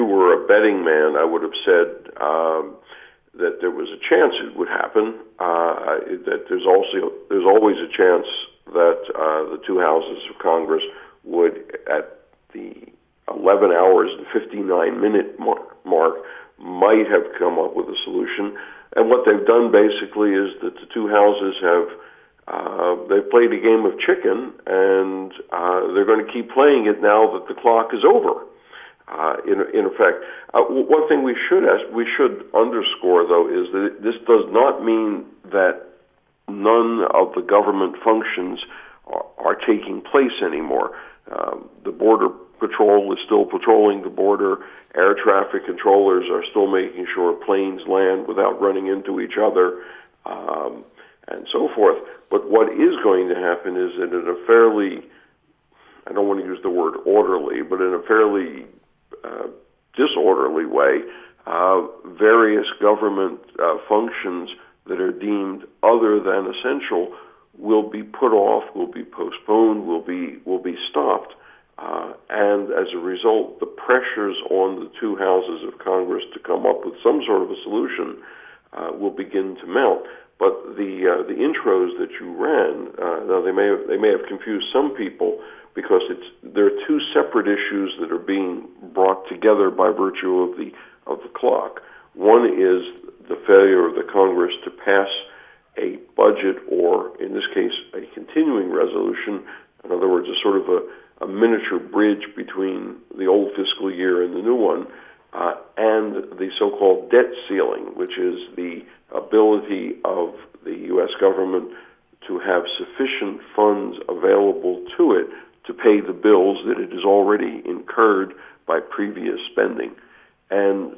were a betting man, I would have said that there was a chance it would happen. That there's always a chance that the two houses of Congress would, at the 11 hours and 59-minute mark, might have come up with a solution. And what they've done basically is that the two houses have they've played a game of chicken, and they're going to keep playing it now that the clock is over. In effect, one thing we should underscore, though, is that this does not mean that none of the government functions are taking place anymore. The Border Patrol is still patrolling the border. Air traffic controllers are still making sure planes land without running into each other, and so forth. But what is going to happen is that in a fairly, I don't want to use the word orderly, but in a fairly disorderly way, various government functions that are deemed other than essential will be put off, will be postponed, will be stopped. And as a result, the pressures on the two houses of Congress to come up with some sort of a solution will begin to mount. But the intros that you ran, now they may have confused some people, because there are two separate issues that are being brought together by virtue of the clock. One is the failure of the Congress to pass a budget, or in this case, a continuing resolution. In other words, a sort of a miniature bridge between the old fiscal year and the new one, and the so-called debt ceiling, which is the ability of the U.S. government to have sufficient funds available to it to pay the bills that it has already incurred by previous spending. And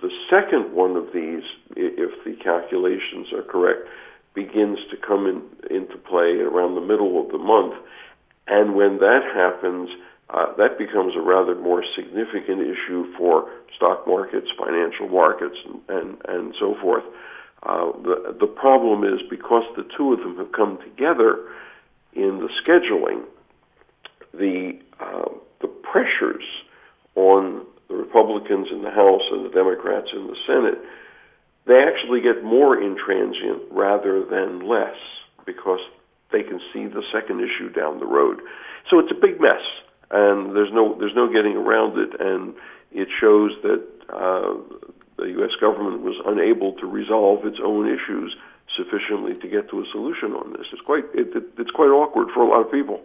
the second one of these, if the calculations are correct, begins to come into play around the middle of the month. And when that happens, that becomes a rather more significant issue for stock markets, financial markets, and so forth. The problem is, because the two of them have come together in the scheduling, the pressures on the Republicans in the House and the Democrats in the Senate, they actually get more intransient rather than less, because they can see the second issue down the road. So it's a big mess, and there's no getting around it, and it shows that the U.S. government was unable to resolve its own issues sufficiently to get to a solution on this. It's quite awkward for a lot of people.